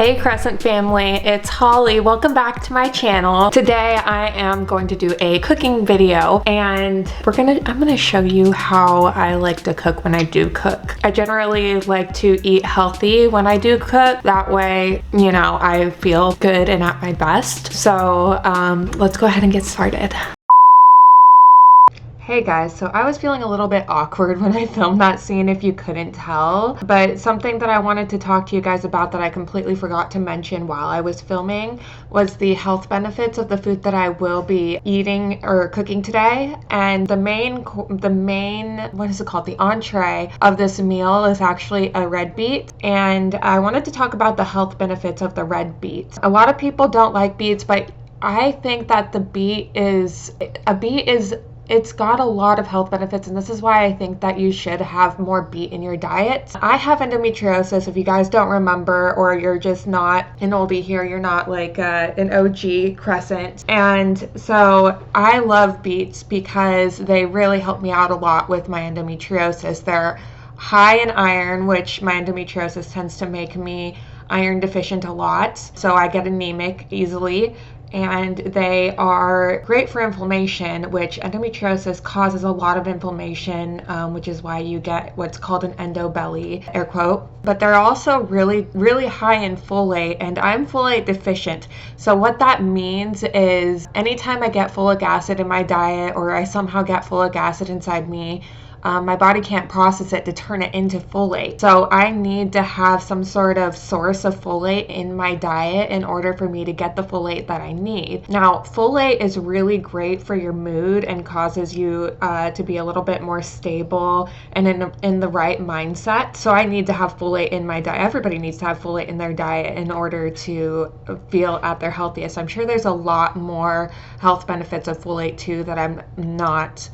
Hey Crescent family, it's Holly. Welcome back to my channel. Today I am going to do a cooking video and I'm gonna show you how I like to cook when I do cook. I generally like to eat healthy when I do cook. That way, you know, I feel good and at my best. So let's go ahead and get started. Hey guys, so I was feeling a little bit awkward when I filmed that scene, if you couldn't tell, but something that I wanted to talk to you guys about that I completely forgot to mention while I was filming was the health benefits of the food that I will be eating or cooking today. And the main, what is it called? The entree of this meal is actually a red beet. And I wanted to talk about the health benefits of the red beet. A lot of people don't like beets, but I think that it's got a lot of health benefits, and this is why I think that you should have more beet in your diet. I have endometriosis, if you guys don't remember, or you're just not an oldie here, you're not like an OG Crescent. And so I love beets because they really help me out a lot with my endometriosis. They're high in iron, which my endometriosis tends to make me iron deficient a lot, so I get anemic easily. And they are great for inflammation, which endometriosis causes a lot of inflammation, which is why you get what's called an endo belly, air quote. But they're also really, really high in folate, and I'm folate deficient. So what that means is anytime I get folic acid in my diet, or I somehow get folic acid inside me, my body can't process it to turn it into folate. So I need to have some sort of source of folate in my diet in order for me to get the folate that I need. Now, folate is really great for your mood and causes you to be a little bit more stable and in the right mindset. So I need to have folate in my diet. Everybody needs to have folate in their diet in order to feel at their healthiest. I'm sure there's a lot more health benefits of folate too that I'm not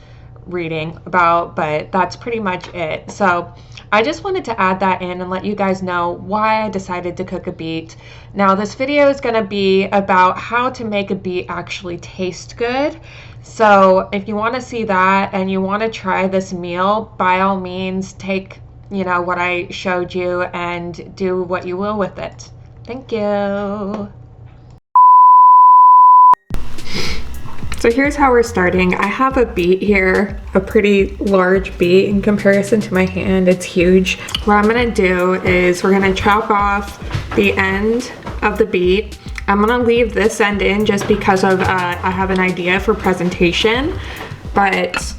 reading about, but that's pretty much it. So I just wanted to add that in and let you guys know why I decided to cook a beet. Now this video is going to be about how to make a beet actually taste good. So if you want to see that and you want to try this meal, by all means take, you know, what I showed you and do what you will with it. Thank you. So here's how we're starting. I have a beet here, a pretty large beet in comparison to my hand. It's huge. What I'm gonna do is we're gonna chop off the end of the beet. I'm gonna leave this end in just because of I have an idea for presentation, but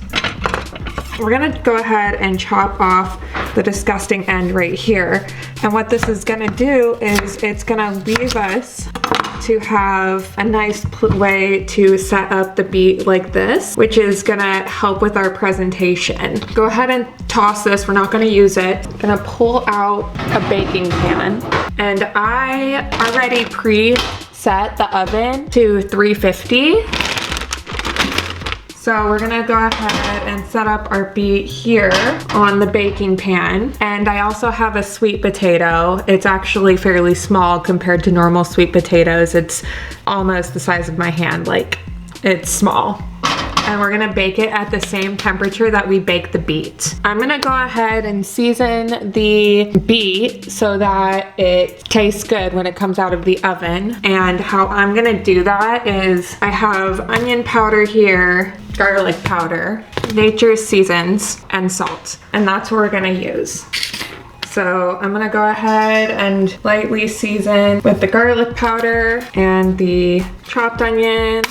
we're gonna go ahead and chop off the disgusting end right here. And what this is gonna do is it's gonna leave us to have a nice way to set up the beet like this, which is gonna help with our presentation. Go ahead and toss this, we're not gonna use it. I'm gonna pull out a baking pan, and I already preset the oven to 350. So we're gonna go ahead and set up our beet here on the baking pan. And I also have a sweet potato. It's actually fairly small compared to normal sweet potatoes. It's almost the size of my hand, like it's small. And we're gonna bake it at the same temperature that we bake the beet. I'm gonna go ahead and season the beet so that it tastes good when it comes out of the oven. And how I'm gonna do that is I have onion powder here, garlic powder, nature's seasons, and salt. And that's what we're gonna use. So I'm gonna go ahead and lightly season with the garlic powder and the chopped onion.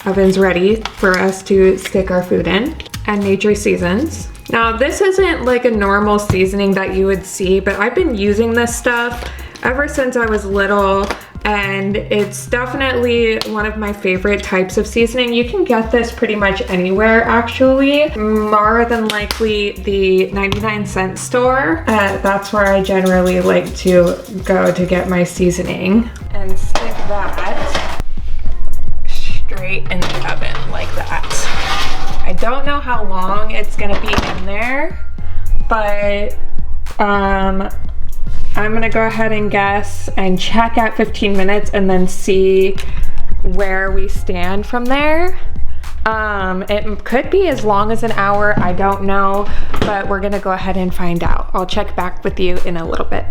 Oven's ready for us to stick our food in, and nature seasons. Now this isn't like a normal seasoning that you would see, but I've been using this stuff ever since I was little, and it's definitely one of my favorite types of seasoning. You can get this pretty much anywhere actually, more than likely the 99-cent store. That's where I generally like to go to get my seasoning, and stick that straight in the oven like that. I don't know how long it's gonna be in there, but I'm gonna go ahead and guess and check at 15 minutes and then see where we stand from there. It could be as long as an hour, I don't know, but we're gonna go ahead and find out. I'll check back with you in a little bit.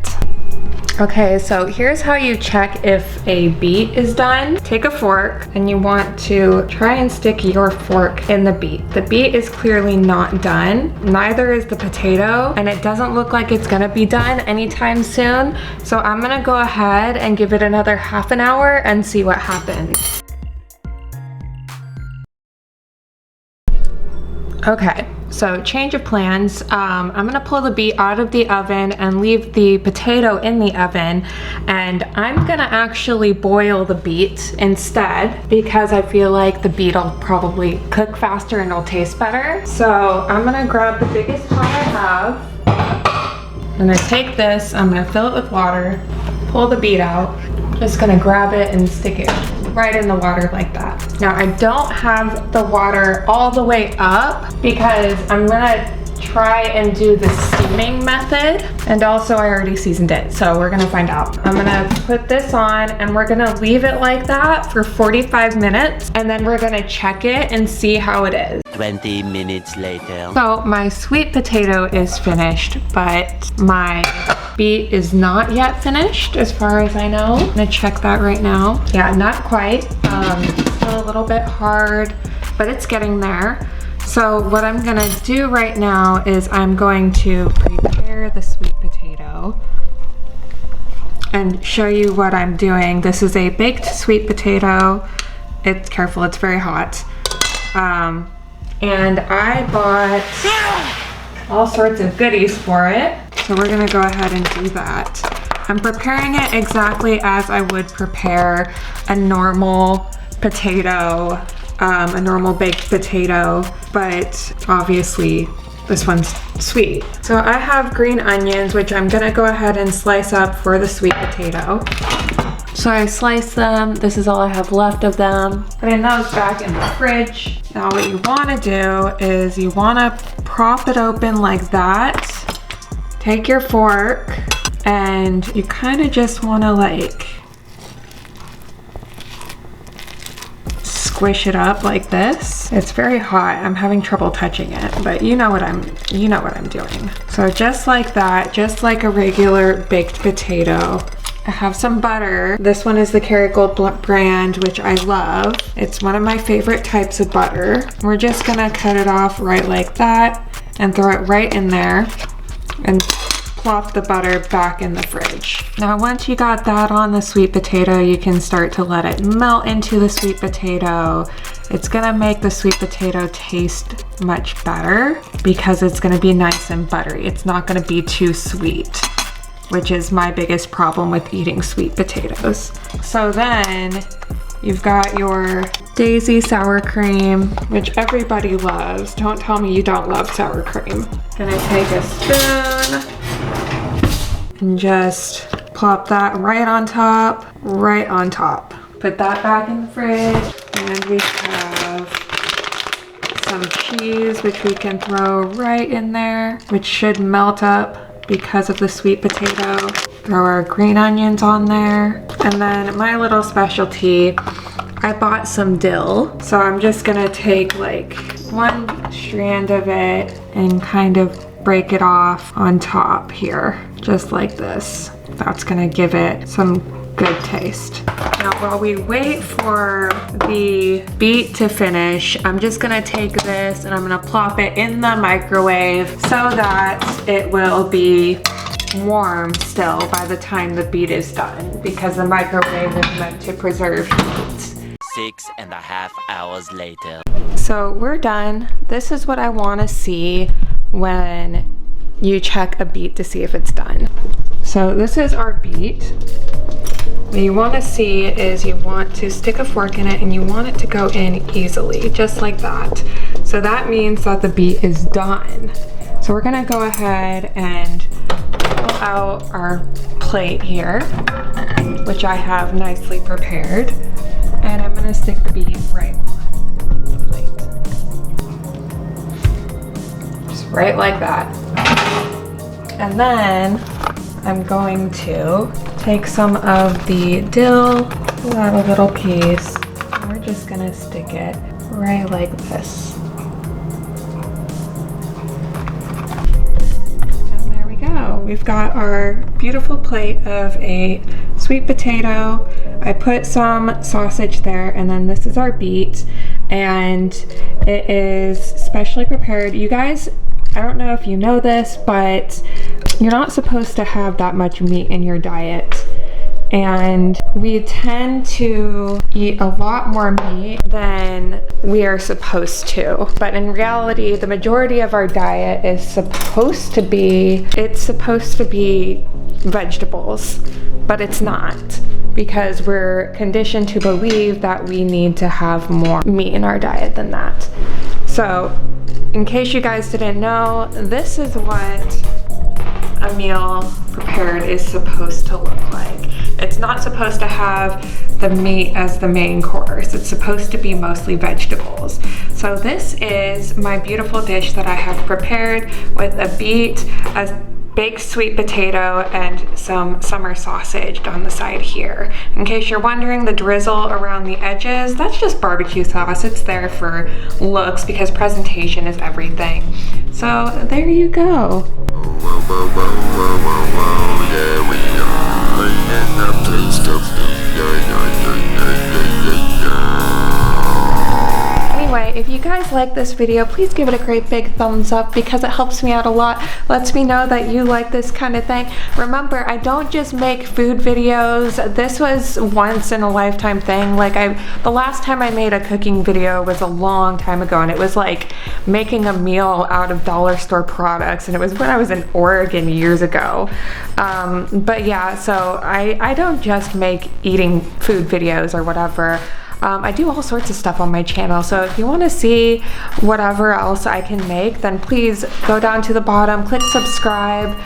Okay, so here's how you check if a beet is done. Take a fork and you want to try and stick your fork in the beet. The beet is clearly not done, neither is the potato, and it doesn't look like it's gonna be done anytime soon. So I'm gonna go ahead and give it another half an hour and see what happens. Okay, so change of plans. I'm gonna pull the beet out of the oven and leave the potato in the oven, and I'm gonna actually boil the beet instead because I feel like the beet will probably cook faster and it'll taste better. So I'm gonna grab the biggest pot I have. I'm gonna take this, I'm gonna fill it with water, pull the beet out. Just gonna grab it and stick it right in the water like that. Now I don't have the water all the way up because I'm gonna try and do the steaming method, and also I already seasoned it, so we're gonna find out. I'm gonna put this on and we're gonna leave it like that for 45 minutes, and then we're gonna check it and see how it is. 20 minutes later. So my sweet potato is finished, but my beet is not yet finished as far as I know. I'm gonna check that right now. Yeah, not quite. Still a little bit hard, but it's getting there. So what I'm gonna do right now is I'm going to prepare the sweet potato and show you what I'm doing. This is a baked sweet potato. It's careful, it's very hot. And I bought all sorts of goodies for it. So we're gonna go ahead and do that. I'm preparing it exactly as I would prepare a normal potato, a normal baked potato, but obviously this one's sweet. So I have green onions, which I'm gonna go ahead and slice up for the sweet potato. So I slice them. This is all I have left of them. Putting those back in the fridge. Now what you wanna do is you wanna prop it open like that. Take your fork and you kinda just wanna like squish it up like this. It's very hot. I'm having trouble touching it, but you know what I'm doing. So just like that, just like a regular baked potato. I have some butter. This one is the Kerrygold brand, which I love. It's one of my favorite types of butter. We're just gonna cut it off right like that and throw it right in there and plop the butter back in the fridge. Now once you got that on the sweet potato, you can start to let it melt into the sweet potato. It's gonna make the sweet potato taste much better because it's gonna be nice and buttery. It's not gonna be too sweet, which is my biggest problem with eating sweet potatoes. So then you've got your Daisy sour cream, which everybody loves. Don't tell me you don't love sour cream. Gonna take a spoon and just plop that right on top, right on top. Put that back in the fridge, and we have some cheese, which we can throw right in there, which should melt up because of the sweet potato. Throw our green onions on there. And then my little specialty, I bought some dill. So I'm just gonna take like one strand of it and kind of break it off on top here, just like this. That's gonna give it some good taste. Now while we wait for the beet to finish, I'm just gonna take this and I'm gonna plop it in the microwave so that it will be warm still by the time the beet is done, because the microwave is meant to preserve heat. 6.5 hours later. So we're done. This is what I wanna see when you check a beet to see if it's done. So this is our beet. What you want to see is you want to stick a fork in it and you want it to go in easily, just like that. So that means that the beet is done. So we're gonna go ahead and pull out our plate here, which I have nicely prepared. And I'm gonna stick the beet right on the plate. Just right like that. And then I'm going to take some of the dill, pull out a little piece. We're just gonna stick it right like this. And there we go. we've got our beautiful plate of a sweet potato. I put some sausage there, and then this is our beet, and it is specially prepared. You guys, I don't know if you know this, but you're not supposed to have that much meat in your diet. And we tend to eat a lot more meat than we are supposed to. But in reality, the majority of our diet is supposed to be vegetables, but it's not, because we're conditioned to believe that we need to have more meat in our diet than that. So, in case you guys didn't know, this is what a meal prepared is supposed to look like. It's not supposed to have the meat as the main course. It's supposed to be mostly vegetables. So this is my beautiful dish that I have prepared with a beet, a baked sweet potato, and some summer sausage on the side here. In case you're wondering, the drizzle around the edges, that's just barbecue sauce. It's there for looks because presentation is everything. So there you go. Anyway, if you guys like this video, please give it a great big thumbs up because it helps me out a lot. Lets me know that you like this kind of thing. Remember, I don't just make food videos. This was once in a lifetime thing. Like the last time I made a cooking video was a long time ago, and it was like making a meal out of dollar store products, and it was when I was in Oregon years ago. But yeah, so I don't just make eating food videos or whatever. I do all sorts of stuff on my channel, so if you want to see whatever else I can make, then please go down to the bottom, click subscribe,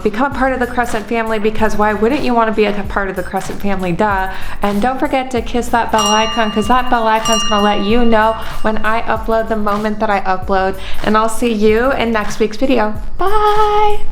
become a part of the Crescent family, because why wouldn't you want to be a part of the Crescent family, duh. And don't forget to kiss that bell icon, because that bell icon is going to let you know when I upload, the moment that I upload. And I'll see you in next week's video. Bye!